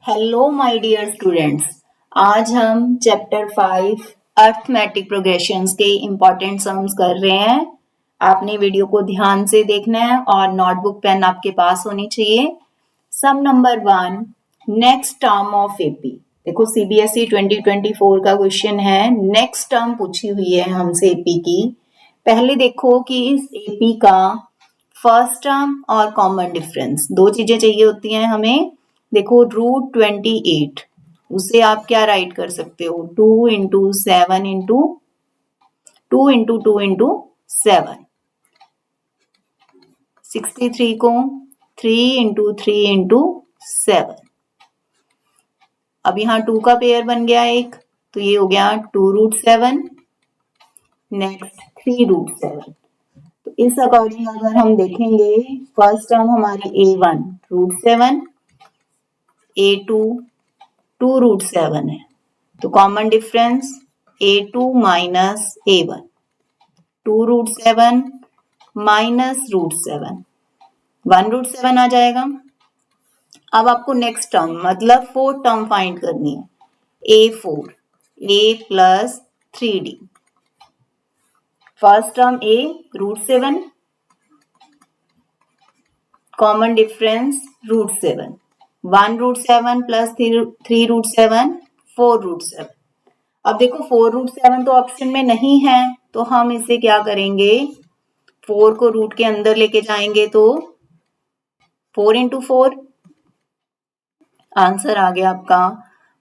Hello my dear students. आज हम chapter 5 arithmetic progressions के इम्पोर्टेंट सम्स कर रहे हैं। आपने वीडियो को ध्यान से देखना है और नोटबुक पेन आपके पास होनी चाहिए। Sum number 1, next term of AP. देखो सीबीएसई 2024 का क्वेश्चन है, नेक्स्ट टर्म पूछी हुई है हमसे एपी की। पहले देखो कि इस एपी का फर्स्ट टर्म और कॉमन डिफरेंस, दो चीजें चाहिए होती हैं हमें। देखो √28, उसे आप क्या राइट कर सकते हो, 2 इंटू 7 इंटू 2 इंटू 2 इंटू 7, 63 को 3 इंटू 3 इंटू 7। अब यहाँ 2 का पेयर बन गया एक, तो ये हो गया 2√7, नेक्स्ट 3√7। तो इस अकॉर्डिंग अगर हम देखेंगे, फर्स्ट टर्म हमारी A1 √7, A2 2√7 है, तो common difference A2 minus A1, 2√7 minus √7, 1√7 आ जाएगा। अब आपको नेक्स्ट टर्म मतलब फोर्थ टर्म फाइंड करनी है, A4, A plus 3D। First term A √7, common difference √7, 1√7 plus 3√7, 4√7। अब देखो 4√7 तो ऑप्शन में नहीं है, तो हम इसे क्या करेंगे, 4 को रूट के अंदर लेके जाएंगे तो 4 इंटू 4, आंसर आ गया आपका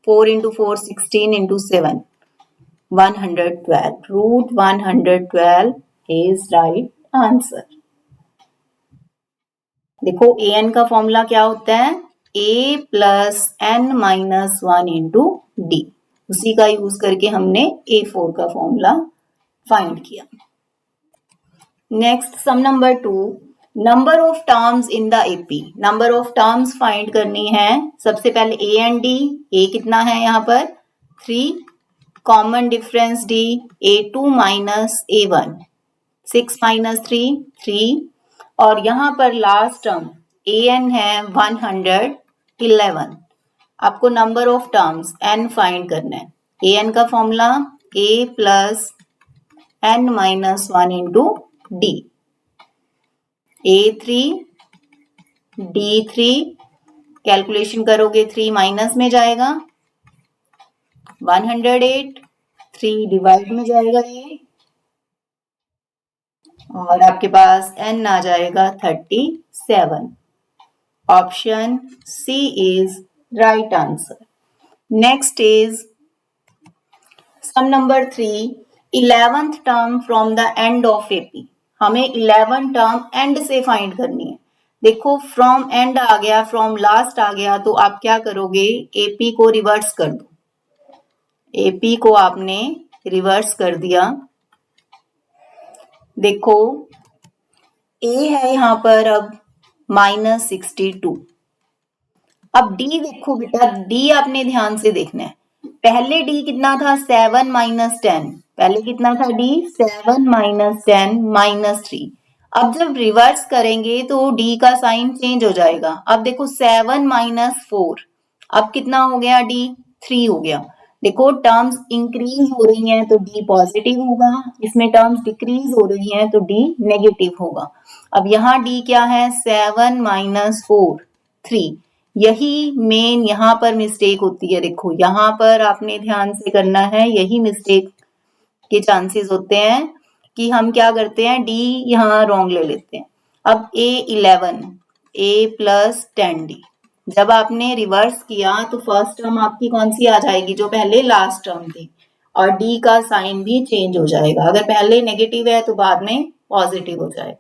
4 into 4 16 into 7 112, √112 is right answer. देखो an का फॉर्मूला क्या होता है, a plus n minus 1 into D, उसी का यूज करके हमने A4 का फॉर्मूला फाइंड किया। Next sum number 2, number of terms in the AP. Number of terms find करनी है। सबसे पहले a एंड d, a कितना है यहाँ पर 3, common difference d, A2 minus A1, 6 minus 3 3, और यहाँ पर लास्ट टर्म an है 111। आपको number of terms n find करना है। an का formula a plus n minus 1 into D, A3 D3, calculation करोगे 3 माइनस में जाएगा 108, 3 डिवाइड में जाएगा ये, और आपके पास n आ जाएगा 37। Option C is right answer. Next is sum number 3, 11th term from the end of AP. हमें 11 टर्म एंड से फाइंड करनी है। देखो फ्रॉम एंड आ गया, फ्रॉम लास्ट आ गया, तो आप क्या करोगे, एपी को रिवर्स कर दो। एपी को आपने रिवर्स कर दिया। देखो ए है यहाँ पर अब -62। अब डी देखो बेटा, डी आपने ध्यान से देखना है। पहले डी कितना था 7 माइनस 10, पहले कितना था डी 7 माइनस 10 माइनस 3। अब जब रिवर्स करेंगे तो डी का साइन चेंज हो जाएगा। अब देखो 7 माइनस 4, अब कितना हो गया डी 3 हो गया। देखो टर्म्स इंक्रीज हो रही हैं तो डी पॉजिटिव होगा, इसमें टर्म्स डिक्रीज हो रही हैं तो डी नेगेटिव होगा। अब यहाँ डी क्या है 7 माइनस 4 3, यही मेन यहाँ पर मिस्टेक होती है। देखो यहाँ पर आपने ध्यान से करना है, यही मिस्टेक के चांसेस होते हैं कि हम क्या करते हैं, डी यहाँ रॉन्ग ले लेते हैं। अब A11, A प्लस 10D, जब आपने रिवर्स किया तो फर्स्ट टर्म आपकी कौन सी आ जाएगी, जो पहले लास्ट टर्म थी, और डी का साइन भी चेंज हो जाएगा। अगर पहले नेगेटिव है तो बाद में पॉजिटिव हो जाएगा।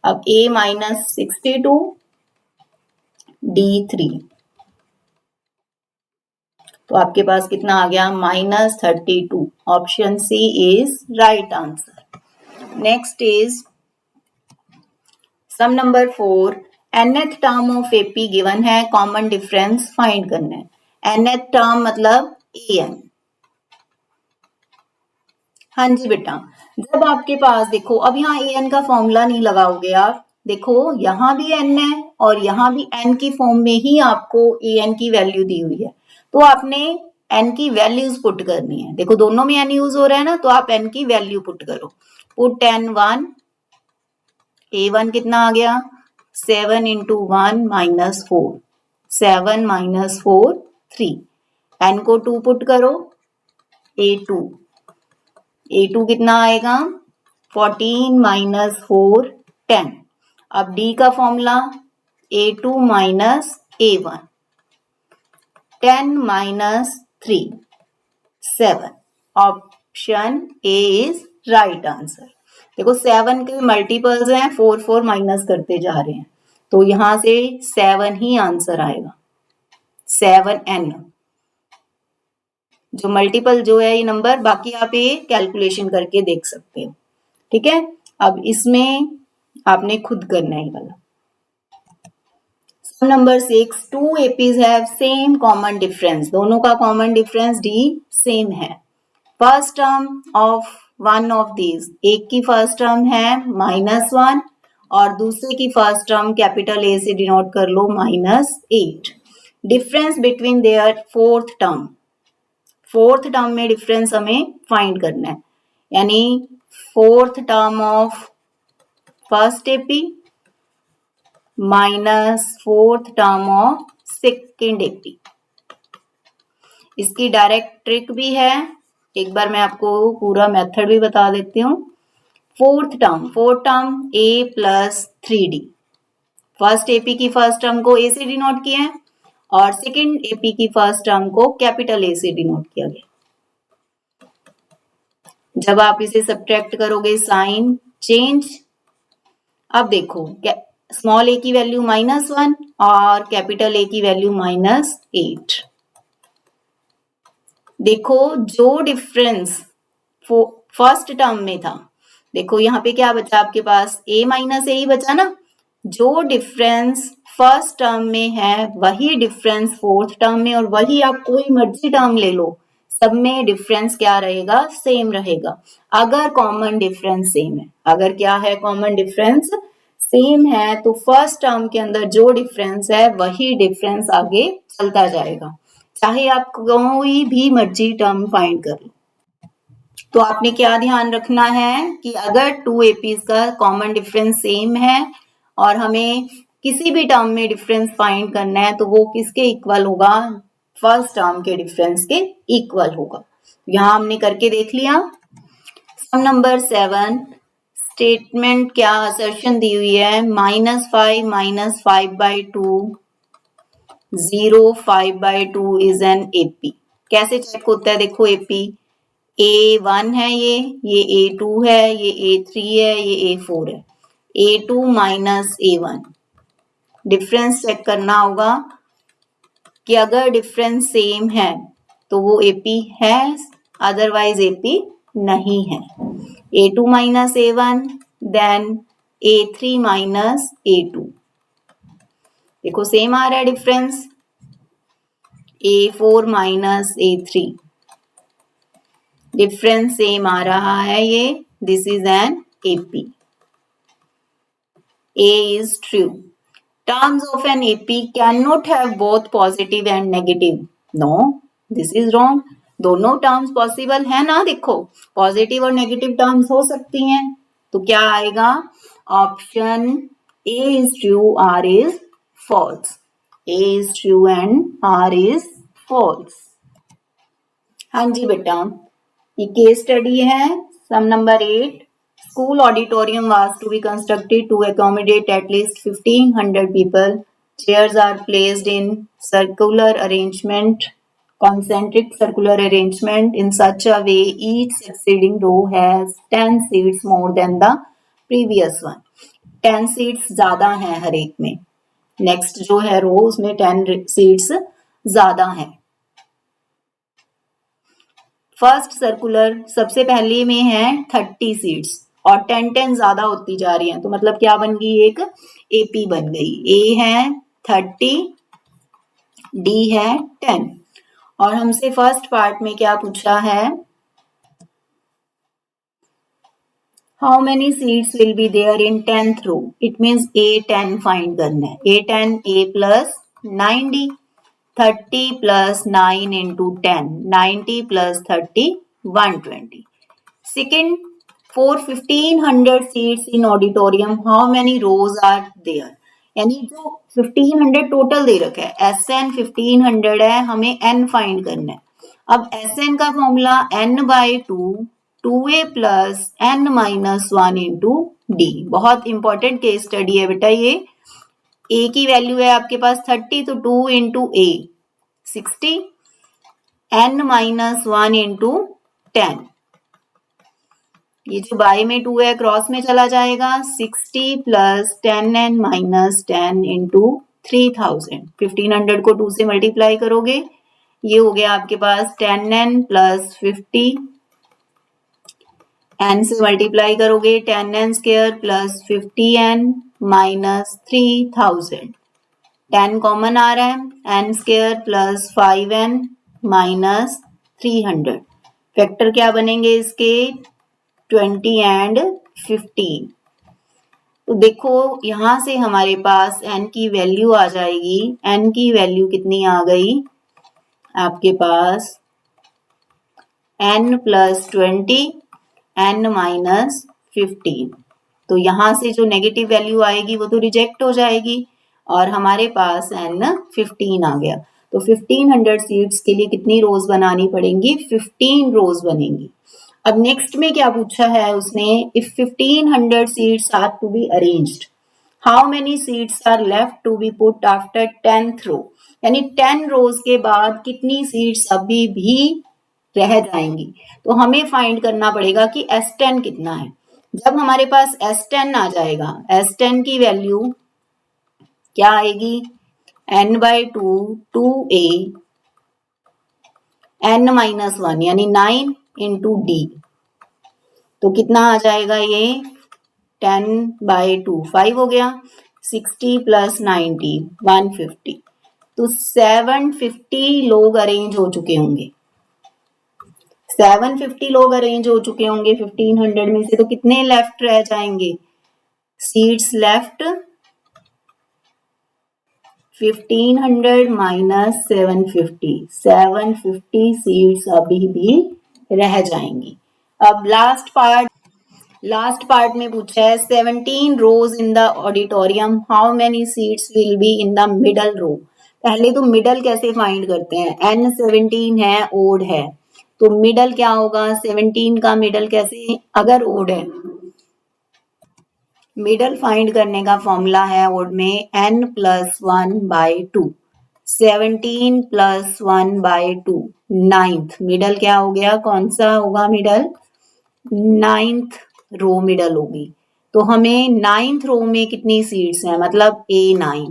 अब A माइनस 62 D3, तो आपके पास कितना आ गया -32। Option C is right answer. Next is sum number 4, nth term of AP given है, कॉमन डिफरेंस फाइंड करना है। nth टर्म मतलब an। हाँ जी बेटा, जब आपके पास देखो, अब यहाँ an का फॉर्मूला नहीं लगाओगे आप, देखो यहाँ भी n है और यहाँ भी n की फॉर्म में ही आपको an की वैल्यू दी हुई है, तो आपने n की वैल्यूज पुट करनी है। देखो दोनों में n यूज हो रहा है ना, तो आप n की वैल्यू पुट करो। पुट n1, a1 कितना आ गया 7 इंटू 1 माइनस 4, 7 माइनस 4 3, n को 2 पुट करो, a2, a2 कितना आएगा 14 माइनस 4 10। अब d का formula a2 minus a1, 10 minus 3 7, option A is right answer. देखो 7 के मल्टीपल्स हैं, 4 4 माइनस करते जा रहे हैं, तो यहां से 7 ही आंसर आएगा, 7n जो मल्टीपल जो है ये नंबर, बाकी आप ये कैलकुलेशन करके देख सकते हो। ठीक है, अब इसमें आपने खुद करना है वाला। Sum number 6, 2 APs have same common difference, दोनों का कॉमन डिफरेंस d सेम है। First term of one of these, एक की फर्स्ट टर्म है -1 और दूसरे की फर्स्ट टर्म कैपिटल ए से डिनोट कर लो -8। Difference between their fourth term, fourth term में डिफरेंस हमें फाइंड करना है, यानी fourth term of first AP minus fourth term of second AP. इसकी डायरेक्ट ट्रिक भी है, एक बार मैं आपको पूरा मेथड भी बता देती हूँ। Fourth term a plus 3d, first AP की फर्स्ट टर्म को a से डिनोट किया है और सेकेंड एपी की फर्स्ट टर्म को कैपिटल A से डिनोट किया गया। जब आप इसे सब्ट्रैक्ट करोगे साइन चेंज, अब देखो स्मॉल a की वैल्यू -1 और कैपिटल A की वैल्यू -8। देखो जो डिफरेंस फर्स्ट टर्म में था, देखो यहाँ पे क्या बचा आपके पास a माइनस ए ही बचा ना, जो डिफरेंस फर्स्ट टर्म में है वही डिफरेंस फोर्थ टर्म में, और वही आप कोई मर्जी टर्म ले लो सब में डिफरेंस क्या रहेगा, सेम रहेगा। अगर कॉमन डिफरेंस सेम है, अगर क्या है कॉमन डिफरेंस सेम है, तो फर्स्ट टर्म के अंदर जो डिफरेंस है वही डिफरेंस आगे चलता जाएगा, चाहे आप कोई भी मर्जी टर्म फाइंड कर लो। तो आपने क्या ध्यान रखना है कि अगर 2 एपीज का कॉमन डिफरेंस सेम है और हमें किसी भी टर्म में डिफरेंस फाइंड करना है, तो वो किसके इक्वल होगा, फर्स्ट टर्म के डिफरेंस के इक्वल होगा। यहां हमने करके देख लिया। सम नंबर 7, स्टेटमेंट क्या असर्शन दी हुई है, -5 माइनस 5/2 0 5/2 इज एन एपी। कैसे चेक होता है, देखो एपी A1 है, ये A2 है, ये A3 है, ये A4 है, A2 minus A1। Difference check करना होगा कि अगर डिफरेंस सेम है तो वो एपी है, अदरवाइज एपी नहीं है। A2 minus A1 then A3 minus A2, देखो सेम आ रहा है difference, A4 minus A3, difference same आ रहा है ये, this is an AP. A is true. Terms of an AP cannot have both positive and negative. No, this is wrong. दोनों terms possible है ना, देखो पॉजिटिव और नेगेटिव टर्म्स हो सकती हैं, तो क्या आएगा, option A is true, R is false. A is true and R is false. हाँ जी बेटा, ये केस स्टडी है। सम number 8, school auditorium was to be constructed to accommodate at least 1500 people. Chairs are placed in circular arrangement, concentric circular arrangement in such a way each succeeding row has 10 seats more than the previous one. 10 seats ज्यादा हैं हर एक में, next जो है रो उसमें 10 seats ज्यादा हैं। First circular सबसे पहले में है 30 सीट्स और 10 ज्यादा होती जा रही हैं, तो मतलब क्या बन गई, एक एपी बन गई। ए है 30, डी है 10, और हमसे फर्स्ट पार्ट में क्या पूछा है, how many seeds will be there in 10th row? It means A10 find करना है. A10 A plus 9D. 30 plus 9 into 10. 90 plus 30 120. Second, for 1500 seats in auditorium, how many rows are there? यानी जो 1500 total दे रखा है, SN 1500 है, हमें N find करना है. अब SN का formula N by 2A plus N minus 1 into D. बहुत इंपॉर्टेंट केस स्टडी है बेटा ये. A की वैल्यू है आपके पास 30, तो 2 into A 60, N minus 1 into 10. ये जो बाय में 2 है क्रॉस में चला जाएगा. 60 प्लस 10n माइनस 10 इंटू 3000. 1500 को 2 से मल्टीप्लाई करोगे, ये हो गया आपके पास 10n प्लस 50. n से मल्टीप्लाई करोगे 10n square plus 50n minus 3000. 10 common आ रहा है, n square plus 5n minus 300. Factor क्या बनेंगे इसके? 20 एंड 15. तो देखो यहां से हमारे पास n की वैल्यू आ जाएगी. n की वैल्यू कितनी आ गई आपके पास? n plus 20 n minus 15. तो यहां से जो नेगेटिव वैल्यू आएगी वो तो रिजेक्ट हो जाएगी और हमारे पास n 15 आ गया. तो 1500 सीट्स के लिए कितनी रोज बनानी पड़ेंगी? 15 रोज बनेंगी. अब नेक्स्ट में क्या पूछा है उसने? If 1500 seats are to be arranged, how many seats are left to be put after 10th row? यानी 10 रोज के बाद कितनी सीट्स अभी भी रह जाएंगी. तो हमें फाइंड करना पड़ेगा कि S10 कितना है. जब हमारे पास S10 आ जाएगा, S10 की वैल्यू क्या आएगी? n by 2A n minus 1 यानी 9 इंटू D. तो कितना आ जाएगा ये? 10 बाई 2 5 हो गया. 60 प्लस 90 150. तो 750 लोग अरेंज हो चुके होंगे. 750 लोग अरेंज हो चुके होंगे 1500 में से. तो कितने लेफ्ट रह जाएंगे? Seats left 1500 minus 750. 750 सीट्स अभी भी रह जाएंगी. अब लास्ट पार्ट में पूछा है 17 rows in the auditorium, how many seats will be in the middle row? पहले तो मिडल कैसे फाइंड करते हैं? n 17 है, ओड है, तो मिडल क्या होगा? 17 का मिडल कैसे? अगर ओड है, मिडल फाइंड करने का फॉर्मूला है ओड में n plus 1 by 2. 17 plus 1 by 2 9th. Middle क्या हो गया? कौन सा होगा मिडल? 9th रो मिडल होगी. तो हमें 9th रो में कितनी सीट्स हैं? मतलब A9.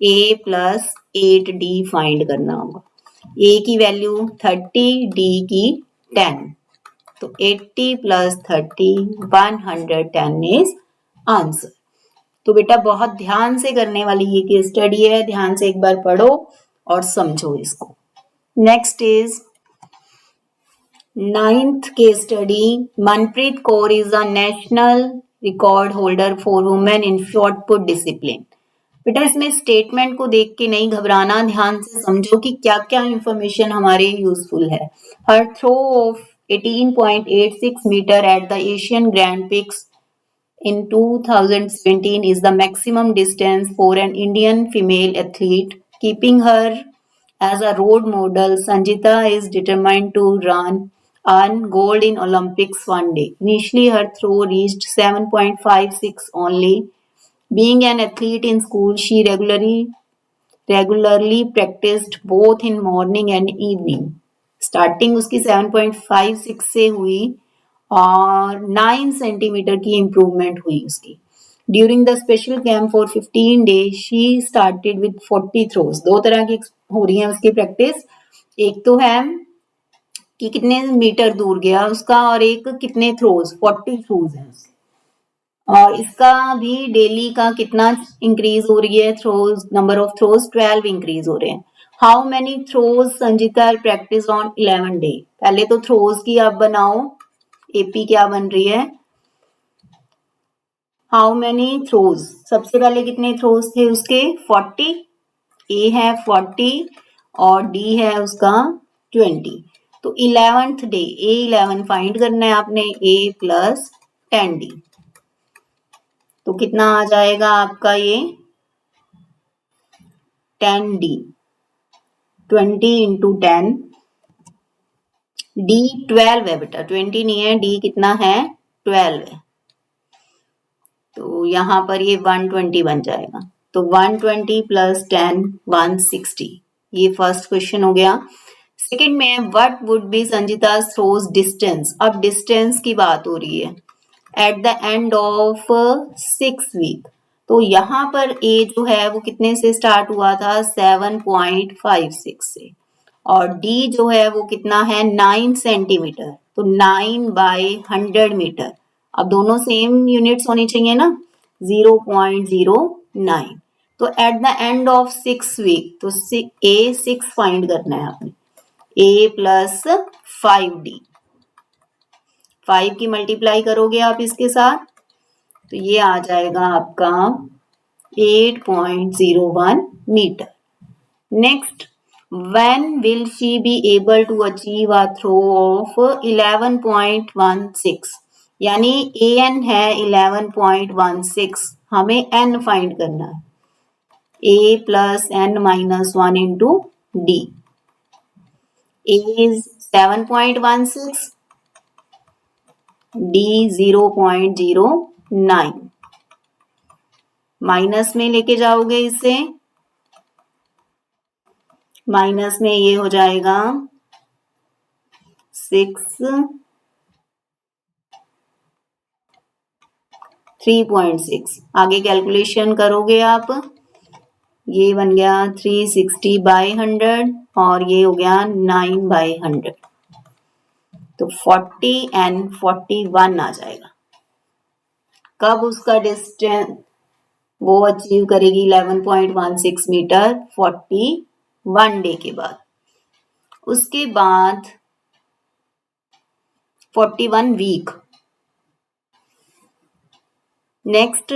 A plus 8D find करना होगा. A की वैल्यू 30, D की 10. तो 80 प्लस 30 110 इज आंसर. तो बेटा बहुत ध्यान से करने वाली ये केस स्टडी है. ध्यान से एक बार पढ़ो और समझो इसको. Next is 9th case study. Manpreet Kaur is a national record holder for women in short put discipline. बेटा इसमें स्टेटमेंट को देख के नहीं घबराना, ध्यान से समझो कि क्या क्या इंफॉर्मेशन हमारे यूजफुल है. हर throw of 18.86 metre at the Asian grand prix in 2017 is the maximum distance for an Indian female athlete. Keeping her as a role model, Sanjita is determined to earn gold in Olympics one day. Initially, her throw reached 7.56 only. Being an athlete in school, she regularly practiced both in morning and evening. Starting उसकी 7.56 से हुई और 9 centimetre की improvement हुई उसकी. During the special camp for 15 days she started with 40 throws. दो तरह की हो रही है उसकी प्रैक्टिस. एक तो है कि कितने मीटर दूर गया उसका और एक कितने थ्रोज 40 थ्रोज है उसके. और इसका भी डेली का कितना इंक्रीज हो रही है? Throws, number of throws 12 increase हो रहे हैं. How many throws Sanjita practice on 11 day? पहले तो थ्रोज की आप बनाओ. एपी क्या बन रही है? हाउ मैनी थ्रोज, सबसे पहले कितने थ्रोज थे उसके 40, ए है 40 और डी है उसका 20। तो 11th डे ए 11 फाइंड करना है आपने, ए प्लस 10d। तो कितना आ जाएगा आपका ये 10d, 20 इंटू 10, डी 12 है बेटा, 20 नहीं है, डी कितना है 12 है। तो यहाँ पर ये 120 बन जाएगा। तो 120 प्लस 10 160, ये फर्स्ट क्वेश्चन हो गया। सेकंड में what would be Sanjita throws distance, अब डिस्टेंस की बात हो रही है at the end of 6 week. तो यहाँ पर ए जो है वो कितने से स्टार्ट हुआ था 7.56 से, और डी जो है वो कितना है 9 सेंटीमीटर, तो 9/100 मीटर। अब दोनों सेम यूनिट्स होनी चाहिए ना, 0.09। तो at the end of 6 week, तो ए 6 फाइंड करना है आपने, ए प्लस 5d, 5 की मल्टीप्लाई करोगे आप इसके साथ तो ये आ जाएगा आपका 8.01 मीटर। Next, when will she be able to achieve a throw of 11.16, यानी an है 11.16, हमें n फाइंड करना है, a plus n minus 1 into D. a is 7.16, d 0.09, minus में लेके जाओगे इसे, माइनस में ये हो जाएगा 3.6, आगे कैलकुलेशन करोगे आप, ये बन गया 360/100 और ये हो गया 9/100, तो 40 and 41 आ जाएगा। कब उसका डिस्टेंस वो अचीव करेगी 11.16 मीटर, 41 डे के बाद। उसके बाद 41 week. Next,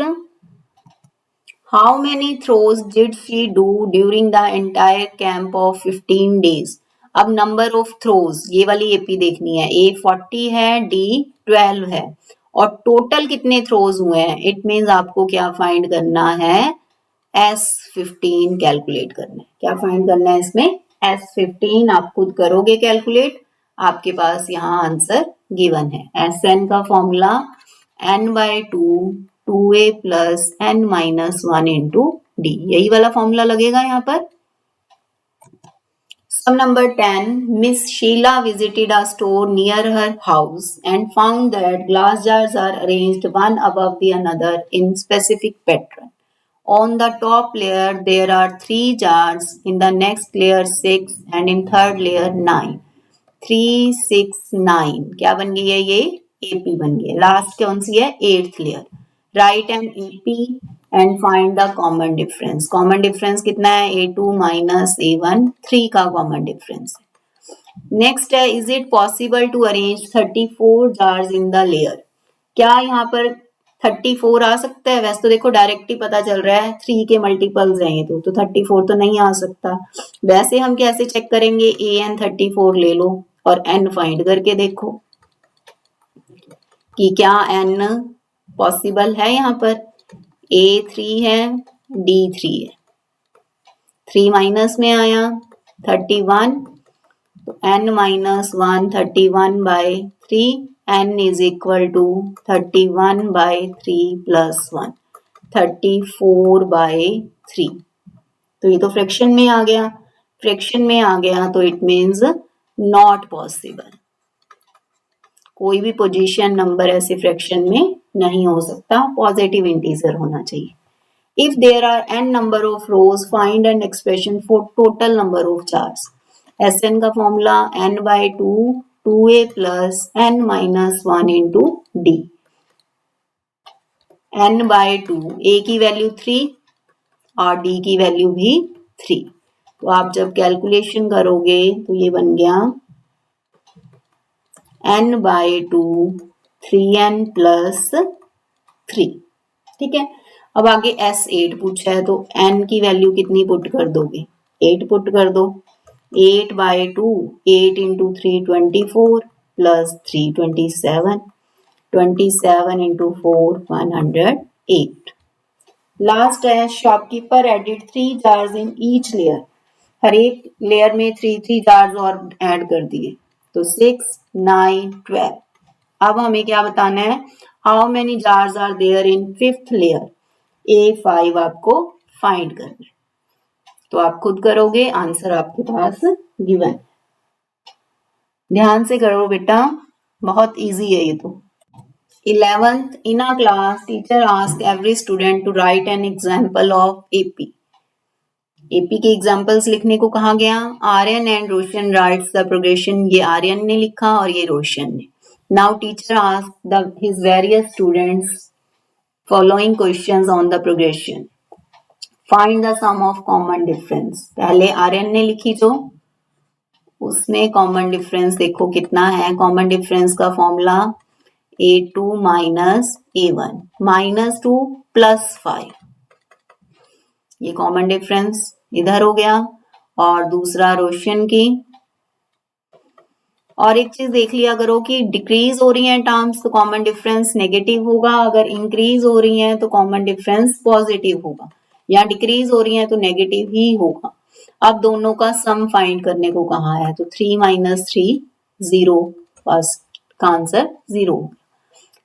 how many throws did she do during the entire camp of 15 days. अब नंबर ऑफ थ्रोज, ये वाली एपी देखनी है, ए 40 है, डी 12 है, और टोटल कितने थ्रोज हुए हैं, इट मीन्स आपको क्या फाइंड करना है, S15 कैलकुलेट करना है। क्या फाइंड करना है इसमें, S15 आप खुद करोगे कैलकुलेट, आपके पास यहाँ आंसर गिवन है। Sn का formula n/2 2a plus n minus 1 into D, यही वाला फॉर्मूला लगेगा यहाँ पर। Sum number 10, Miss Sheila visited a store near her house and found that glass jars are arranged one above the another in specific pattern. On the top layer there are 3 jars, in the next layer 6 and in third layer 9. 3 6 9 क्या बन गई है, ये AP बन गई है। Last कौन सी है, 8th layer. Write an AP and find the common difference. Common difference कितना है, A2 माइनस A1, 3 का कॉमन डिफरेंस है। नेक्स्ट है, is it possible to arrange 34 jars in the layer. क्या यहाँ पर 34 आ सकता है, वैसे तो देखो डायरेक्ट ही पता चल रहा है 3 के मल्टीपल्स हैं ये तो 34 तो नहीं आ सकता। वैसे हम कैसे चेक करेंगे, an 34 ले लो और n फाइंड करके देखो कि क्या n पॉसिबल है। यहाँ पर a 3 है, d 3 है, 3 माइनस में आया 31, तो n minus 1 31/3, n is equal to 31/3 plus 1 34/3। तो ये तो फ्रैक्शन में आ गया, फ्रैक्शन में आ गया तो इट मीन्स नॉट पॉसिबल। कोई भी पोजीशन नंबर ऐसे फ्रैक्शन में नहीं हो सकता, पॉजिटिव इंटीजर होना चाहिए। If there are n number of rows, find an expression for total number of jars. Sn का formula n/2 2a plus n minus 1 into d। n/2, a की value 3 और d की वैल्यू भी 3। तो आप जब कैलकुलेशन करोगे तो ये बन गया n/2 3n plus 3। ठीक है। अब आगे S8 पूछा है तो n की वैल्यू कितनी पुट कर दोगे? 8 पुट कर दो। 8/2 8 इंटू 3 24 प्लस 3 27 27 इंटू 4 108। लास्ट है shopkeeper added 3 jars in each layer. हर एक लेयर में 3 जार्स और ऐड कर दिए तो 6 9 12। अब हमें क्या बताना है? How many jars are there in fifth layer? A5 आपको फाइंड करना है। तो आप खुद करोगे, आंसर आपके पास गिवन। ध्यान से करो बेटा, बहुत इजी है ये तो। 11th in a class, teacher asked every student to write an example of AP. AP के एग्जाम्पल्स लिखने को कहा गया। Aryan and Roshan writes the progression. ये आर्यन ने लिखा और ये रोशन ने। Now teacher asked his various students following questions on the progression. Find the sum of common difference. पहले आर्यन ने लिखी जो, उसमें कॉमन डिफरेंस देखो कितना है। कॉमन डिफरेंस का फॉर्मूला A2 माइनस A1 -2 + 5। ये कॉमन डिफरेंस इधर हो गया। और दूसरा रोशन की। और एक चीज देख लिया करो कि डिक्रीज हो रही हैं टर्म्स तो कॉमन डिफरेंस नेगेटिव होगा, अगर इंक्रीज हो रही हैं तो कॉमन डिफरेंस पॉजिटिव होगा, या डिक्रीज हो रही हैं तो नेगेटिव ही होगा। अब दोनों का सम फाइंड करने को कहा है तो 3 - 3 0। फर्स्ट का answer 0।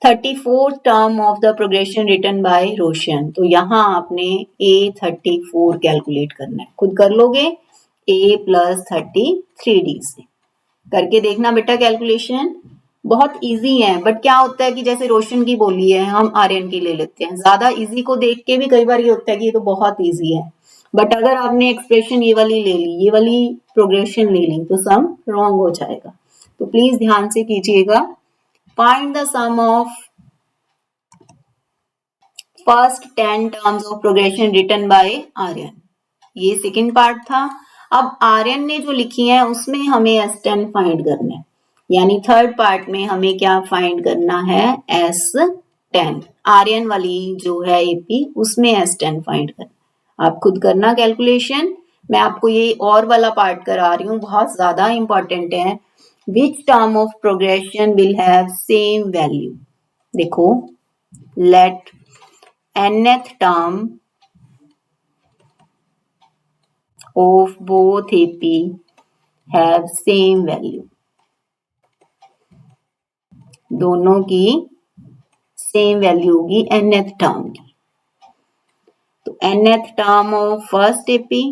34th term of the progression written by Roshan. तो यहाँ आपने A34 कैलकुलेट करना है, खुद कर लोगे। A + 33D से करके देखना बेटा कैलकुलेशन। बहुत इजी है, बट क्या होता है कि जैसे रोशन की बोली है, हम आर्यन की ले लेते हैं। ज्यादा इजी को देख के भी कई बार ये होता है कि ये तो बहुत इजी है, बट अगर आपने एक्सप्रेशन ये वाली ले ली, ये वाली प्रोग्रेशन ले ली, तो सम रॉन्ग हो जाएगा। तो प्लीज ध्यान से कीजिएगा। Find the sum of first 10 terms of progression written by Aryan. ये सेकंड पार्ट था। अब आर्यन ने जो लिखी है उसमें हमें S10 फाइंड करना है, यानी थर्ड पार्ट में हमें क्या फाइंड करना है? S10। आर्यन वाली जो है AP उसमें S10 फाइंड करना। आप खुद करना कैलकुलेशन। मैं आपको ये और वाला पार्ट करा रही हूँ, बहुत ज्यादा इंपॉर्टेंट है। Which term of progression will have same value? देखो, late nth term of both AP have same value. दोनों की सेम वैल्यू होगी nth टर्म की। तो nth term of first AP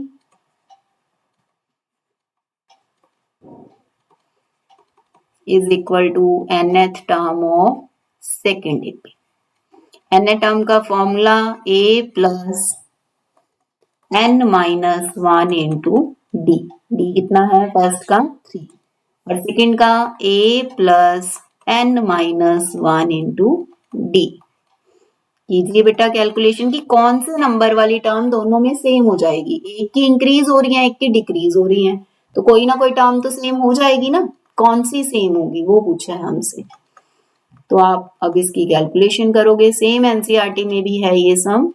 is equal to nth term of second AP। nth term का formula A + n - 1 into D। D कितना है? First का 3 और सेकेंड का A + n - 1 इंटू D। कीजिए बेटा कैलकुलेशन की कौन से नंबर वाली टर्म दोनों में सेम हो जाएगी। एक की इंक्रीज हो रही है, एक की डिक्रीज हो रही है, तो कोई ना कोई टर्म तो सेम हो जाएगी ना। कौन सी सेम होगी वो पूछा है हमसे। तो आप अब इसकी कैलकुलेशन करोगे। सेम एनसीईआरटी में भी है ये सम।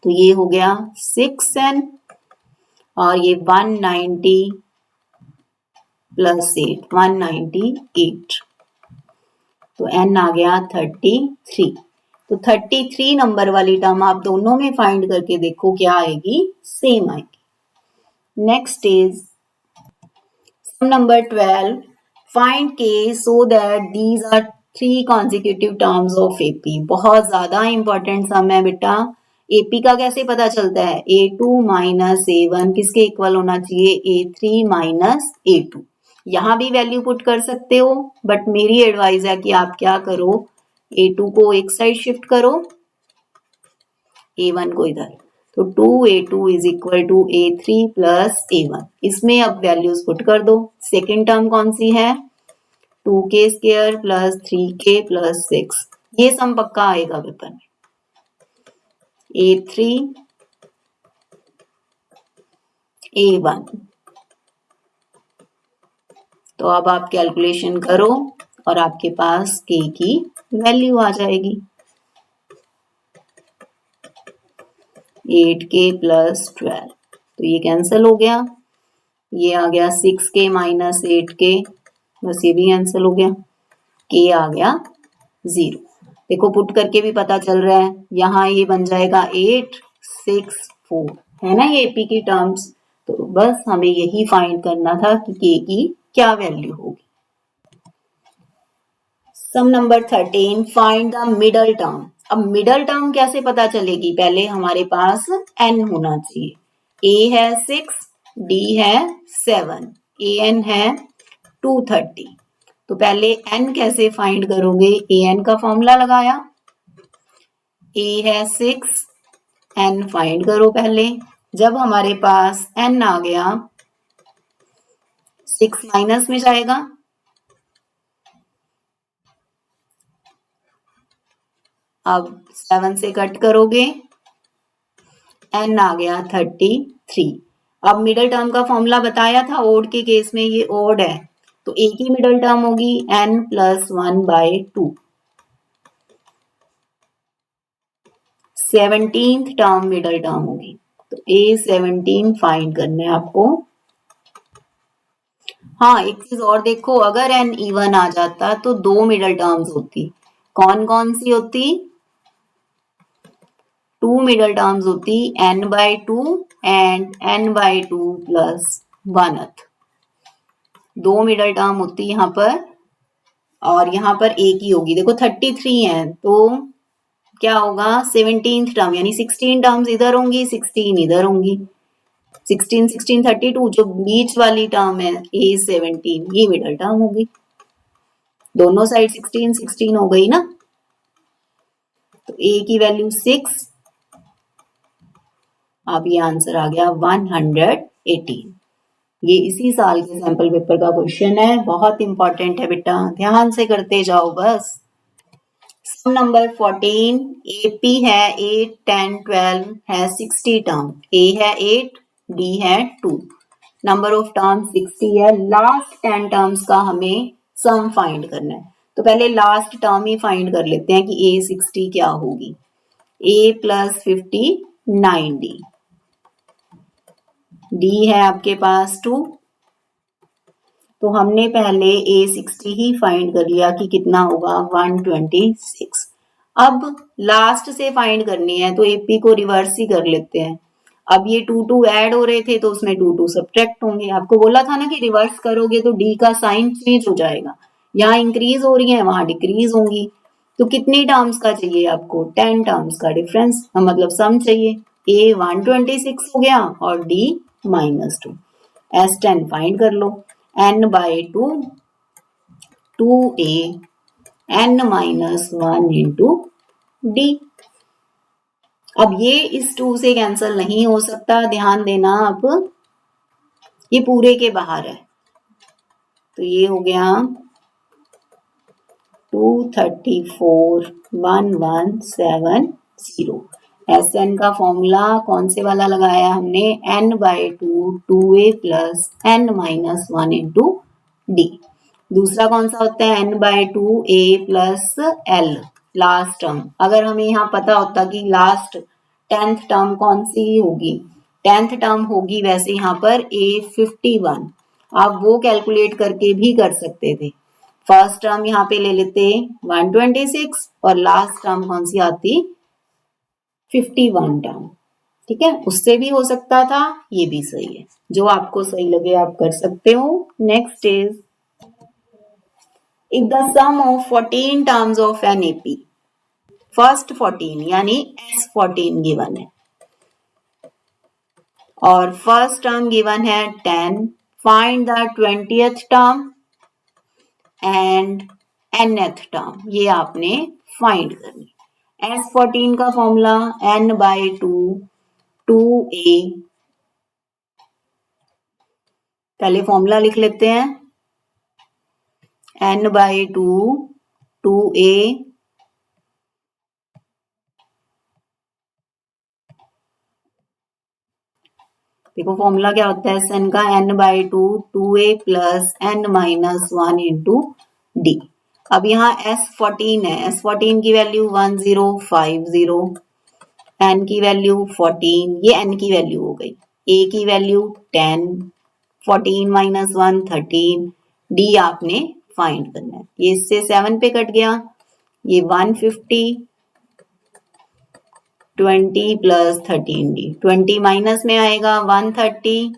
तो ये हो गया 6n और ये 190 + 8 198। तो n आ गया 33। तो 33 नंबर वाली टर्म आप दोनों में फाइंड करके देखो क्या आएगी? सेम आएगी। Next is sum number 12। Find K so that these are 3 consecutive terms of AP। बहुत ज्यादा इंपॉर्टेंट सम है बेटा। AP का कैसे पता चलता है? A2 - A1 किसके इक्वल होना चाहिए? A3 - A2। यहां भी वैल्यू पुट कर सकते हो, बट मेरी एडवाइस है कि आप क्या करो, A2 को एक साइड शिफ्ट करो, A1 को इधर। तो 2A2 is equal to A3 + A1। इसमें अब वैल्यूज पुट कर दो। सेकेंड टर्म कौन सी है? 2k² + 3k + 6। ये सम पक्का आएगा पेपर में। A3 A1। तो अब आप कैलकुलेशन करो और आपके पास K की वैल्यू आ जाएगी। 8k प्लस 12, तो ये कैंसिल हो गया, ये आ गया 6k माइनस 8k, बस ये भी कैंसिल हो गया, k आ गया 0। देखो पुट करके भी पता चल रहा है, यहाँ ये बन जाएगा 8 6 4, है ना ये AP की टर्म्स। तो बस हमें यही फाइंड करना था कि k की क्या वैल्यू होगी। Sum number 13, find the middle term. अब मिडल टर्म कैसे पता चलेगी, पहले हमारे पास n होना चाहिए, a है 6, d है 7, an है 230। तो पहले n कैसे फाइंड करोगे, an का फॉर्मूला लगाया, a है 6, n फाइंड करो पहले। जब हमारे पास n आ गया, 6 माइनस में जाएगा, अब 7 से कट करोगे, n आ गया 33। अब मिडल टर्म का फॉर्मूला बताया था, ओड के केस में ये ओड है, तो एक ही मिडल टर्म होगी n plus 1/2। 17th term middle term होगी, तो A17 फाइंड करना है आपको। हाँ, एक चीज और देखो, अगर n इवन आ जाता तो दो मिडल टर्म्स होती, कौन कौन सी होती, 2 मिडल टर्म्स होती n/2 and n/2 plus 1th, दो मिडल टर्म होती यहाँ पर, और यहाँ पर एक ही होगी। देखो 33 है तो क्या होगा, 17th टर्म यानी 16 टर्म्स इधर होंगी, 16 इधर होंगी, 16 16 32, जो बीच वाली टर्म है A17 ये मिडल टर्म होगी, दोनों साइड 16 16 हो गई ना, तो A की वैल्यू 6, अब ये आंसर आ गया 118। ये इसी साल के सैंपल पेपर का क्वेश्चन है, बहुत इंपॉर्टेंट है बेटा, ध्यान से करते जाओ बस। सम नंबर 14, AP है 8 10 12 है 60 टर्म, A है 8, D है 2, नंबर ऑफ टर्म 60 है, लास्ट 10 टर्म्स का हमें सम फाइंड करना है। तो पहले लास्ट टर्म ही फाइंड कर लेते हैं कि A60 क्या होगी, A प्लस 59D, D है आपके पास 2, तो हमने पहले A60 ही फाइंड कर लिया कि कितना होगा 126। अब लास्ट से फाइंड करनी है तो AP को रिवर्स ही कर लेते हैं। अब ये 2 2 ऐड हो रहे थे तो उसमें 2 2 सब्ट्रैक्ट होंगे, आपको बोला था ना कि रिवर्स करोगे तो D का साइन चेंज हो जाएगा, यहाँ इंक्रीज हो रही है वहां डिक्रीज होंगी। तो कितनी टर्म्स का चाहिए आपको, 10 टर्म्स का डिफरेंस, मतलब सम चाहिए। A 126 हो गया और D -2, S10 फाइंड कर लो, n/2 2a n-1 into d। अब ये इस 2 से कैंसिल नहीं हो सकता, ध्यान देना, अब ये पूरे के बाहर है, तो ये हो गया 234 1170। Sn का फॉर्मूला कौन से वाला लगाया हमने, n/2 2a plus n-1 into d। दूसरा कौन सा होता है, n/2 a plus l, last term. अगर हमें यहाँ पता होता कि लास्ट 10th टर्म कौन सी होगी, 10th टर्म होगी वैसे यहाँ पर A51, आप वो कैलकुलेट करके भी कर सकते थे। फर्स्ट टर्म यहाँ पे ले लेते 126 और लास्ट टर्म कौन सी आती 51 टर्म, ठीक है, उससे भी हो सकता था, ये भी सही है, जो आपको सही लगे आप कर सकते हो। Next is, if the sum of 14 terms of an AP, first 14 यानी S14 गिवन है और फर्स्ट टर्म गिवन है 10, find the 20th term and nth term, ये आपने फाइंड करनी। S14 का फॉर्मूला n/2 2a, पहले फॉर्मूला लिख लेते हैं, n/2 2a देखो फॉर्मूला क्या होता है Sn का, n/2 2a plus n-1 into d। अब यहाँ S14 है, S14 की वैल्यू 1050, n की वैल्यू 14, ये n की वैल्यू हो गई, a की वैल्यू 10, 14 माइनस 1 13, d आपने फाइंड करना है। ये इससे 7 पे कट गया, ये 150, 20 प्लस 13d, 20 माइनस में आएगा 130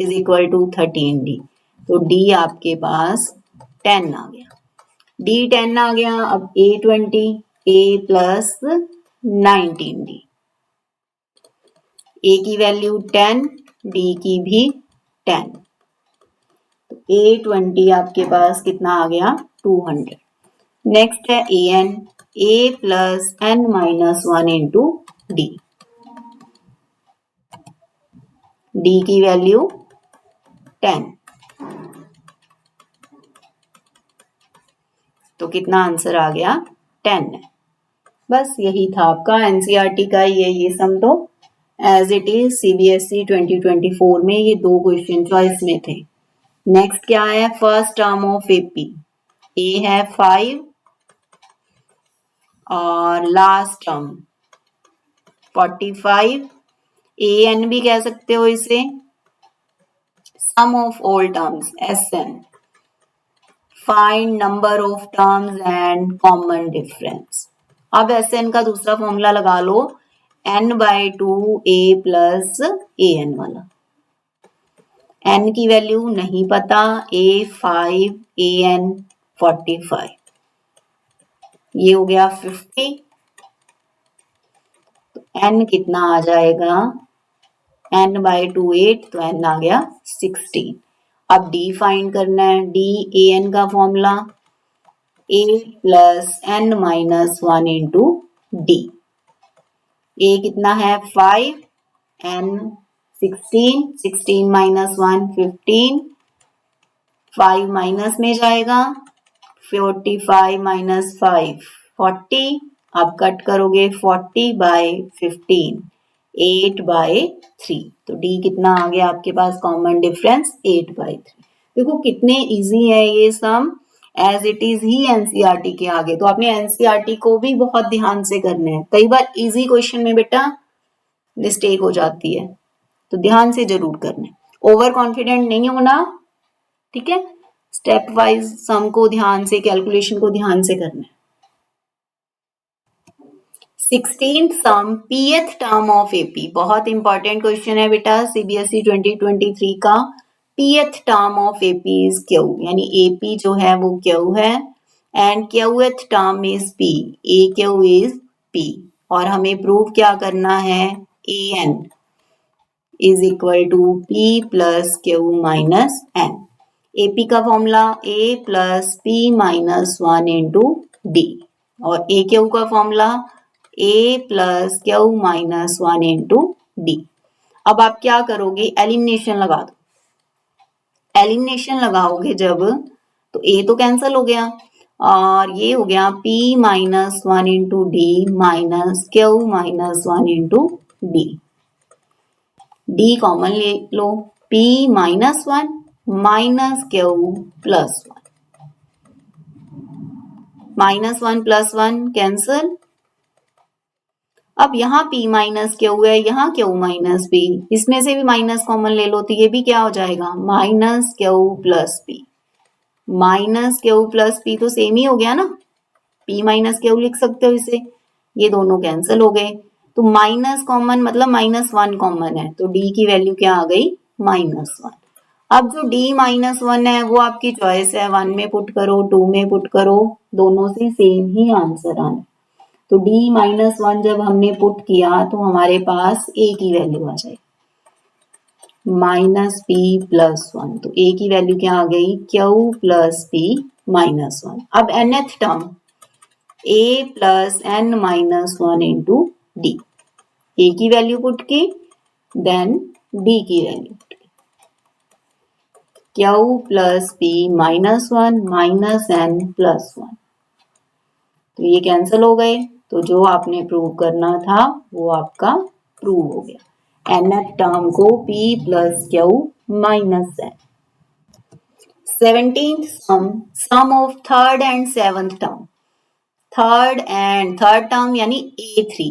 इज इक्वल टू 13d, तो d आपके पास 10 आ गया, d 10 आ गया। अब a 20, a plus 19d, a की वैल्यू 10, d की भी 10, तो a 20 आपके पास कितना आ गया 200। नेक्स्ट है an, a plus n minus 1 into d, d की वैल्यू 10, तो कितना आंसर आ गया 10 है। बस यही था आपका एनसीईआरटी का ये सम। तो एज इट इज सीबीएसई 2024 में ये 2 क्वेश्चन चॉइस में थे। नेक्स्ट क्या है, फर्स्ट टर्म ऑफ एपी, ए है 5 और लास्ट टर्म 45, ए एन भी कह सकते हो इसे, sum of all terms S N, find number of terms and common difference. अब एस एन का दूसरा फॉर्मूला लगा लो, n/2 a plus A N वाला। n की वैल्यू नहीं पता, a 5, a n 45, ये हो गया 50, तो n कितना आ जाएगा, n/2 8, तो n आ गया 16। अब d फाइंड करना है, d a n का formula a plus n minus 1 into d, a कितना है 5, n 16, 16 माइनस 1 15, 5 माइनस में जाएगा, 45 माइनस 5 40, आप कट करोगे 40 बाय 15, 8/3, तो d कितना आ गया आपके पास कॉमन डिफरेंस 8/3। देखो कितने इजी है ये सम, एज इट इज ही एनसीईआरटी के आगे। तो आपने एनसीईआरटी को भी बहुत ध्यान से करना है, कई बार इजी क्वेश्चन में बेटा मिस्टेक हो जाती है, तो ध्यान से जरूर करना है, ओवर कॉन्फिडेंट नहीं होना, ठीक है। स्टेप वाइज सम को ध्यान से, कैलकुलेशन को ध्यान से करना है। 16th sum pth term of AP, बहुत इंपॉर्टेंट क्वेश्चन है बेटा सीबीएसई 2023 का। pth term of AP is Q, यानी एपी जो है वो क्यू है, and Qth term is P, A Q is P, और हमें प्रूव क्या करना है, A N is equal to P plus Q minus N. AP का formula A plus P minus 1 into D, और ए क्यू का formula a plus Q minus 1 into D. अब आप क्या करोगे, एलिमिनेशन लगा दो, एलिमिनेशन लगाओगे जब, तो a तो कैंसिल हो गया, और ये हो गया p minus 1 into D minus Q minus 1 into D, D common ले लो, p minus 1 minus Q plus 1, minus 1 plus 1 cancel. अब यहाँ p माइनस क्यू है, यहाँ क्यू माइनस p, इसमें से भी माइनस कॉमन ले लो, तो ये भी क्या हो जाएगा, minus Q plus p, minus Q plus p तो सेम ही हो गया ना, p माइनस क्यू लिख सकते हो इसे, ये दोनों कैंसिल हो गए, तो माइनस कॉमन मतलब -1 कॉमन है, तो d की वैल्यू क्या आ गई, -1। अब जो d -1 है वो आपकी चॉइस है, 1 में पुट करो, 2 में पुट करो, दोनों से सेम ही आंसर आना। तो d -1 जब हमने पुट किया तो हमारे पास a की वैल्यू आ जाएगी -p प्लस 1, तो a की वैल्यू क्या आ गई, q प्लस p माइनस 1। अब nth term a plus n minus 1 into D, a की वैल्यू पुट की, देन d की वैल्यू पुट की, q plus p minus 1 minus n plus 1, तो ये कैंसिल हो गए, तो जो आपने प्रूव करना था वो आपका प्रूव हो गया, nth टर्म को p plus Q minus n। 17th sum of third and seventh term, third term यानी A3,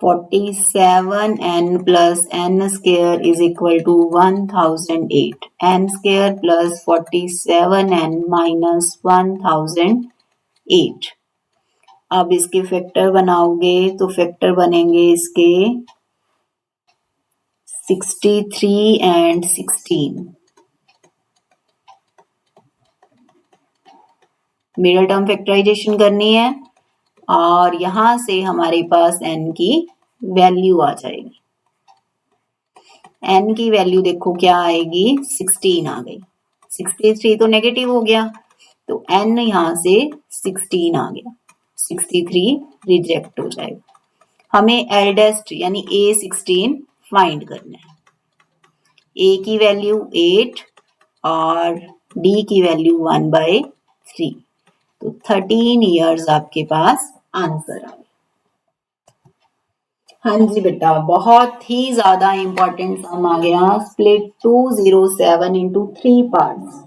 47n plus n square is equal to 1008. n square plus 47n minus 1008. अब इसके फैक्टर बनाओगे तो factor बनेंगे इसके 63 and 16. Middle term factorisation करनी है और यहां से हमारे पास n की वैल्यू आ जाएगी। n की वैल्यू देखो क्या आएगी, 16 आ गई। 63 तो नेगेटिव हो गया तो n यहां से 16 आ गया, 63 रिजेक्ट हो जाएगा। हमें एल्डेस्ट यानी A16 फाइंड करना है। A की वैल्यू 8 और D की वैल्यू 1/3, तो 13 इयर्स आपके पास आंसर आ गया। हाँ जी बेटा, बहुत ही ज्यादा इंपॉर्टेंट सम आ गया। Split 207 into 3 parts.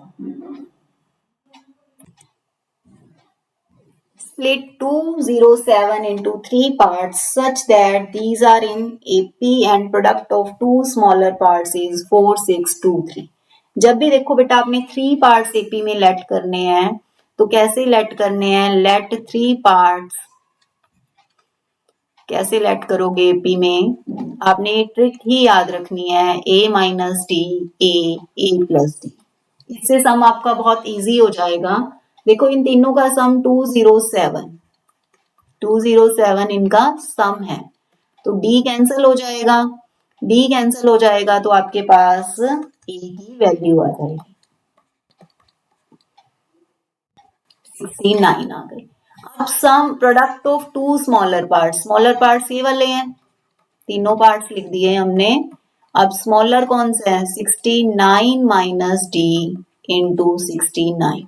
Split 207 into 3 parts such that these are in AP and product of two smaller parts is 4, 6, 2, 3. जब भी देखो बेटा आपने 3 parts AP में लेट करने हैं तो कैसे लेट करने हैं, लेट 3 parts कैसे लेट करोगे एपी में, आपने ट्रिक ही याद रखनी है, a minus D A plus D. इससे सम आपका बहुत इजी हो जाएगा। देखो इन तीनों का सम 207 इनका सम है, तो डी कैंसिल हो जाएगा, डी कैंसिल हो जाएगा तो आपके पास ए की वैल्यू आ जाएगी, 69 आ गई। अब sum product of two smaller parts ये वाले हैं, तीनों पार्ट्स लिख दिए हमने। अब स्मॉलर कौन सा है, 69 माइनस डी इंटू 69,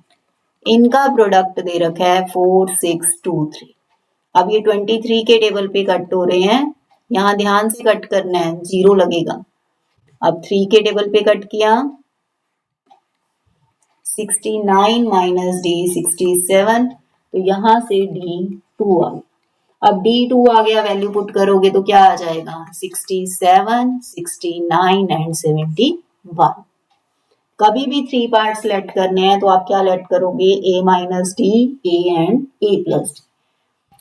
इनका प्रोडक्ट दे रखा है 4623। अब ये 23 के टेबल पे कट हो रहे हैं, यहां ध्यान से कट करना है, 0 लगेगा। अब 3 के टेबल पे कट किया, 69 माइनस डी 67, तो यहां से डी 2 आ गया। अब D2 आ गया, वैल्यू पुट करोगे तो क्या आ जाएगा, 67, 69 एंड 71। कभी भी 3 पार्ट्स लेट करने हैं तो आप क्या लेट करोगे, A minus d A and A plus d.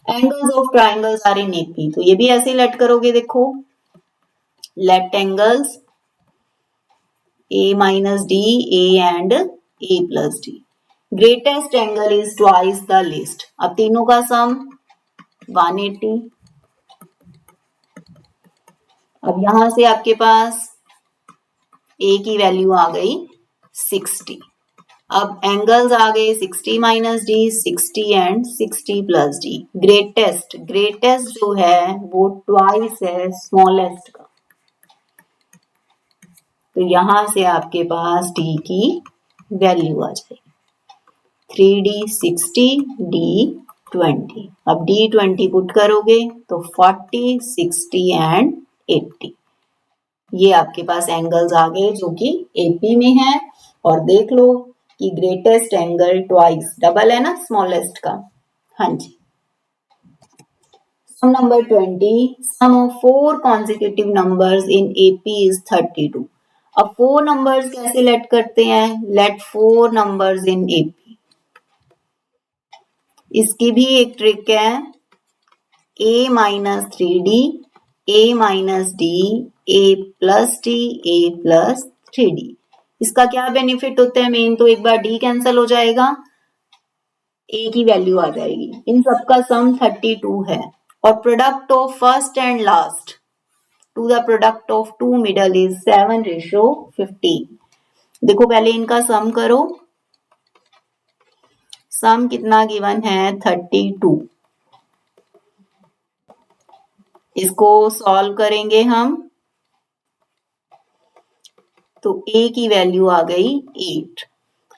Angles of triangles are in AP, तो ये भी ऐसे लेट करोगे। देखो let angles A minus d A and A plus d. Greatest angle is twice the least. अब तीनों का सम 180। अब यहां से आपके पास A की वैल्यू आ गई 60। अब एंगल्स आ गए 60 minus D 60 and 60 plus d. Greatest जो है वो ट्वाइस है स्मॉलेस्ट का, तो यहां से आपके पास डी की वैल्यू आ जाएगी 3D 60 D 20। अब D 20 पुट करोगे तो 40, 60 एंड 80। ये आपके पास एंगल्स आ गए जो कि AP में है। और देख लो कि ग्रेटेस्ट एंगल ट्वाइस, डबल है ना स्मॉलेस्ट का। हाँ जी। Sum number 20, sum of 4 consecutive numbers in AP is 32। अब 4 नंबर्स कैसे लेट करते हैं, लेट 4 नंबर्स इन AP। इसकी भी एक ट्रिक है, A minus 3D A minus d A plus D A plus 3D। इसका क्या बेनिफिट होता है, मेन तो एक बार D कैंसिल हो जाएगा, A की वैल्यू आ जाएगी। इन सबका सम 32 है। और product of first and last to the product of two middle is 7:15। देखो पहले इनका सम करो, सम कितना गिवन है 32। इसको सॉल्व करेंगे हम तो A की वैल्यू आ गई 8।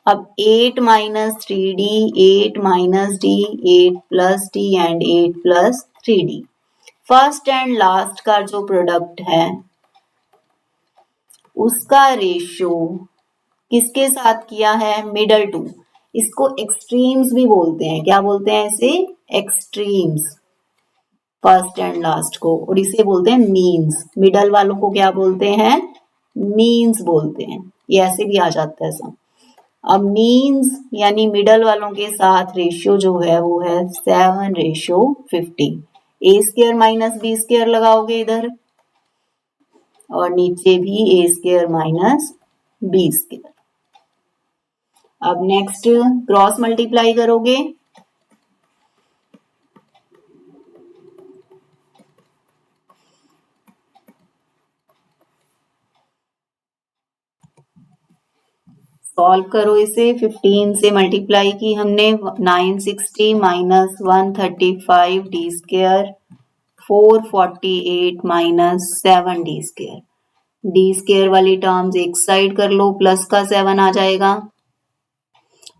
अब 8 minus 3D 8 minus D 8 plus D and 8 plus 3D। First and last का जो प्रोडक्ट है उसका रेशियो किसके साथ किया है, मिडल टू। इसको एक्सट्रीम्स भी बोलते हैं, क्या बोलते हैं इसे, एक्सट्रीम्स। फर्स्ट एंड लास्ट को, और इसे बोलते हैं मीन्स। मिडल वालों को क्या बोलते हैं? मीन्स बोलते हैं। ये ऐसे भी आ जाता है सब। अब मीन्स यानी मिडल वालों के साथ रेशियो जो है वो है 7:50। ए स्क्वायर माइनस बी स्क्वायर लगाओगे इधर, और नीचे भी ए स्क्वायर माइनस बी स्क्वायर। अब नेक्स्ट क्रॉस मल्टीप्लाई करोगे, सॉल्व करो इसे। 15 से मल्टीप्लाई की हमने, 960 minus 135 D square, 448 minus 7 D square. D square वाली टर्म्स एक साइड कर लो, प्लस का 7 आ जाएगा,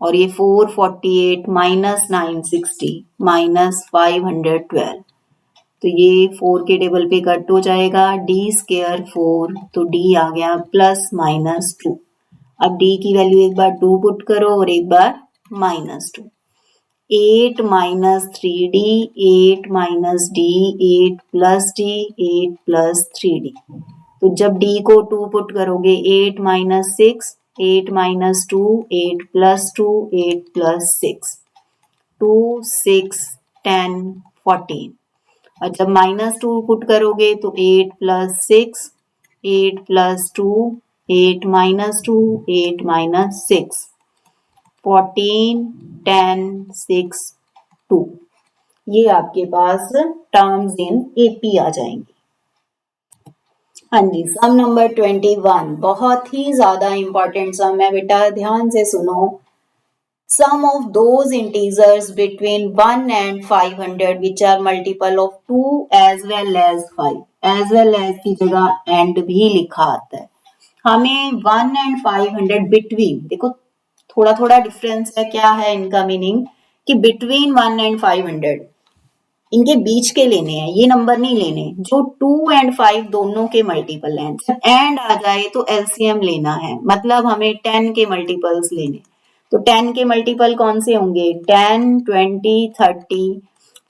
और ये 448 माइनस 960 माइनस 512, तो ये 4 के टेबल पे कट हो जाएगा। डी स्क्वायर 4, तो डी आ गया प्लस माइनस 2। अब डी की वैल्यू एक बार 2 पुट करो और एक बार minus 2। 8 minus 3d, 8 minus D, 8 plus D, 8 plus 3d। तो जब d को 2 पुट करोगे, 8 माइनस 6, 8 माइनस 2, 8 प्लस 2, 8 प्लस 6, 2, 6, 10, 14। और जब माइनस 2 पुट करोगे तो 8 प्लस 6, 8 प्लस 2, 8 माइनस 2, 8 माइनस 6, 14, 10, 6, 2। ये आपके पास टर्म्स इन एपी आ जाएंगे। हाँ जी, सम नंबर 21 बहुत ही ज्यादा इंपॉर्टेंट सम है बेटा, ध्यान से सुनो। Sum of those integers between 1 and 500 which are multiple of 2 as well as 5. as well as की जगह and भी लिखा आता है। हमें 1 and 500 between, देखो थोड़ा थोड़ा डिफरेंस है, क्या है इनका मीनिंग कि between 1 and 500 इनके बीच के लेने हैं, ये नंबर नहीं लेने जो 2 and 5 दोनों के मल्टीपल हैं। जब एंड आ जाए तो एलसीएम लेना है, मतलब हमें 10 के मल्टीपल्स लेने। तो 10 के मल्टीपल कौन से होंगे? 10, 20, 30,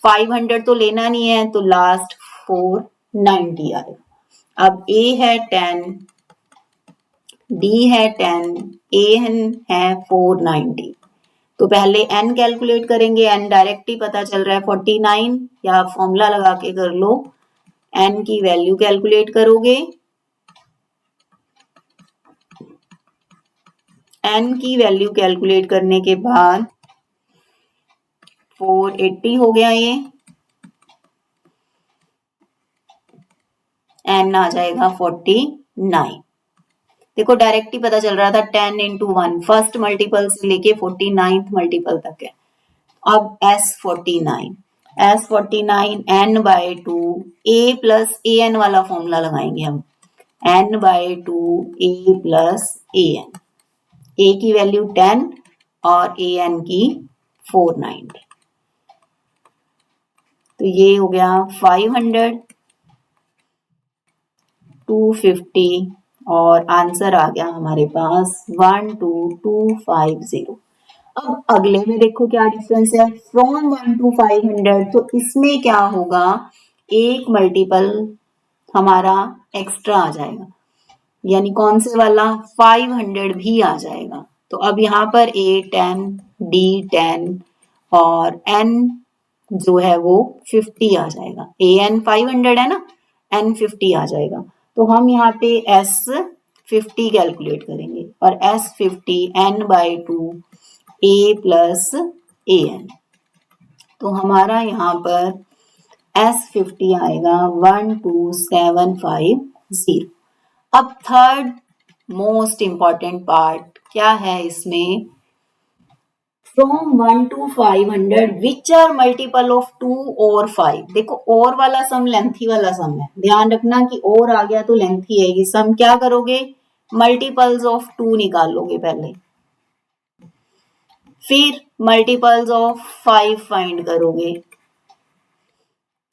500 तो लेना नहीं है, तो लास्ट 490 आएगा। अब ए है 10, डी है 10, ए है 490। तो पहले n कैलकुलेट करेंगे, n डायरेक्ट ही पता चल रहा है 49, या फॉर्मूला लगा के कर लो। n की वैल्यू कैलकुलेट करोगे, n की वैल्यू कैलकुलेट करने के बाद 480 हो गया, ये n आ जाएगा 49। देखो डायरेक्ट ही पता चल रहा था 10 into 1, फर्स्ट मल्टीपल से लेके 49th मल्टीपल तक है। अब S49 n by 2 a plus A N वाला फॉर्मूला लगाएंगे हम, n by 2 a plus A n. a की वैल्यू 10 और a n की 490, तो ये हो गया 500, 250 और आंसर आ गया हमारे पास 12250। अब अगले में देखो क्या डिफरेंस है, फ्रॉम 1 to 500, तो इसमें क्या होगा, एक मल्टीपल हमारा एक्स्ट्रा आ जाएगा, यानी कौन से वाला, 500 भी आ जाएगा। तो अब यहाँ पर a 10, d 10 और n जो है वो 50 आ जाएगा। a n 500 है ना, n 50 आ जाएगा। तो हम यहाँ पे s 50 कैलकुलेट करेंगे, और s 50 n by 2 a plus A n. तो हमारा यहाँ पर S50 आएगा 12750। अब थर्ड मोस्ट इंपॉर्टेंट पार्ट क्या है इसमें, from 1 to 500 which are multiple of 2 और 5। देखो और वाला सम लेंथी वाला सम है, ध्यान रखना कि और आ गया तो लेंथी है ये सम। क्या करोगे, मल्टीपल्स ऑफ 2 निकालोगे पहले, फिर मल्टीपल्स ऑफ 5 फाइंड करोगे,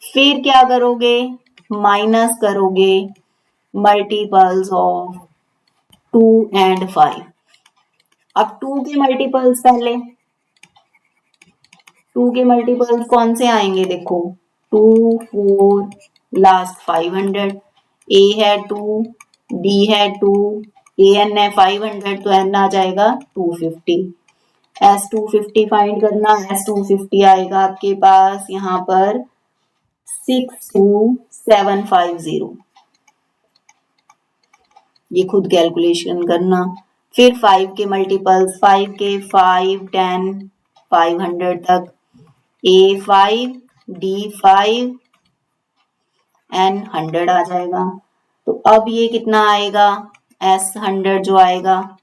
फिर क्या करोगे, माइनस करोगे मल्टीपल्स ऑफ 2 and 5। अब 2 के मल्टीपल्स पहले, 2 के मल्टीपल्स कौन से आएंगे, देखो 2 4 लास्ट 500, ए है 2, डी है 2, ए एन है 500 तो एन आ जाएगा 250। एस 250 फाइंड करना, एस 250 आएगा आपके पास यहाँ पर 62750। ये खुद कैलकुलेशन करना। फिर 5 के मल्टीपल्स, 5 के 5 10 500 तक, A5 D5 N 100 आ जाएगा। तो अब ये कितना आएगा, S100 जो आएगा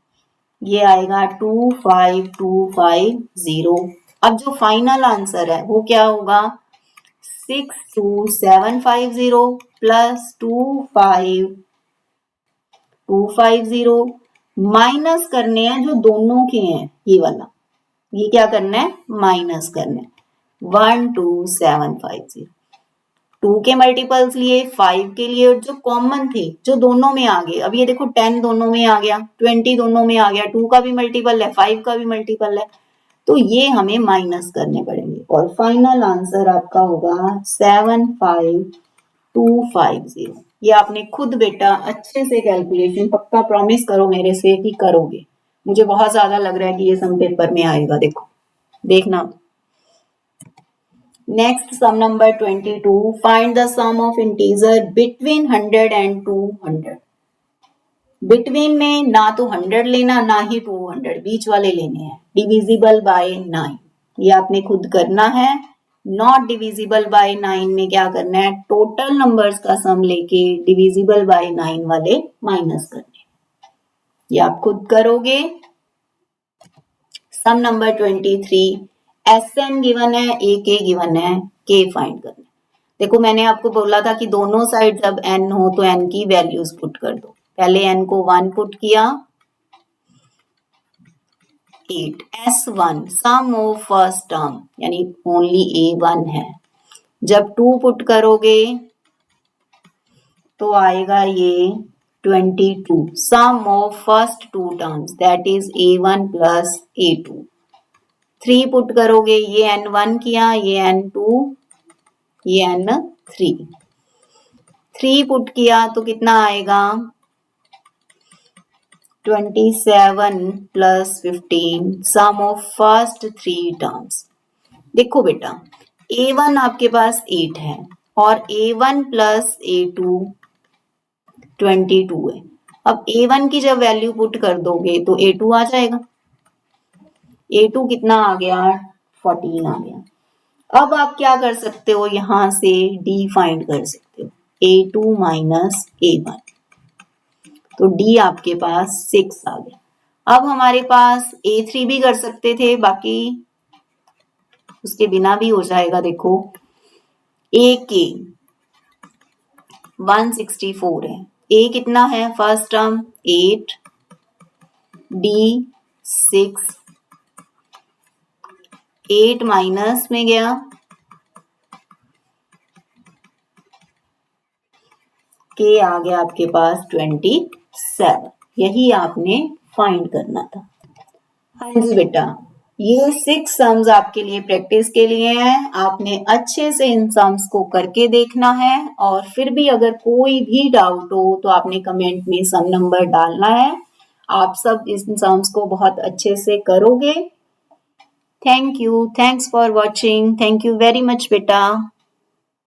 ये आएगा 25250। अब जो फाइनल आंसर है वो क्या होगा, 62750 प्लस 25250 माइनस करने हैं जो दोनों के हैं, ये वाला, ये क्या करना है, माइनस करना है। 12750, 2 के मल्टीपल्स लिए, 5 के लिए, और जो कॉमन थे जो दोनों में आ गए। अब ये देखो 10 दोनों में आ गया, 20 दोनों में आ गया, 2 का भी मल्टीपल है, 5 का भी मल्टीपल है, तो ये हमें माइनस करने पड़ेंगे और फाइनल आंसर आपका होगा 75250। ये आपने खुद बेटा अच्छे से कैलकुलेशन, पक्का प्रॉमिस करो मेरे से कि करोगे। मुझे बहुत ज्यादा लग रहा है कि ये सम पेपर में आएगा। देखो देखना। Next sum number 22, find the sum of integer between 100 and 200। Between में ना तो 100 लेना ना ही 200, बीच वाले लेने हैं। डिविजिबल बाय 9, ये आपने खुद करना है। नॉट डिविजिबल बाय 9 में क्या करना है, टोटल नंबर्स का सम लेके डिविजिबल बाय 9 वाले माइनस करने, ये आप खुद करोगे। सम नंबर 23, Sn गिवन है, ए के गिवन है, के फाइंड करना। देखो मैंने आपको बोला था कि दोनों साइड जब n हो तो n की वैल्यूज पुट कर दो। पहले n को 1 पुट किया, 8, S1 sum of first term यानी ओनली A1 है। जब 2 पुट करोगे तो आएगा ये 22 sum of first 2 terms that is A1 plus A2। 3 put करोगे, ये N1 किया, ये N2, ये N3। 3 पुट किया तो कितना आएगा, 27 plus 15 sum of first 3 terms. देखो बेटा A1 आपके पास 8 है और A1 प्लस A2 22 है। अब A1 की जब वैल्यू पुट कर दोगे तो A2 आ जाएगा। A2 कितना आ गया, 14 आ गया। अब आप क्या कर सकते हो, यहां से D फाइंड कर सकते हो, A2 माइनस A1, तो D आपके पास 6 आ गया। अब हमारे पास A3 भी कर सकते थे, बाकी उसके बिना भी हो जाएगा। देखो A के 164 है, A कितना है, फर्स्ट टर्म 8, D 6, 8 माइनस में गया, के आ गया आपके पास 27। यही आपने फाइंड करना था। हाँ जी बेटा, ये 6 सम्स आपके लिए प्रैक्टिस के लिए हैं। आपने अच्छे से इन सम्स को करके देखना है और फिर भी अगर कोई भी डाउट हो तो आपने कमेंट में सम नंबर डालना है। आप सब इन सम्स को बहुत अच्छे से करोगे। Thank you, thanks for watching, thank you very much बेटा।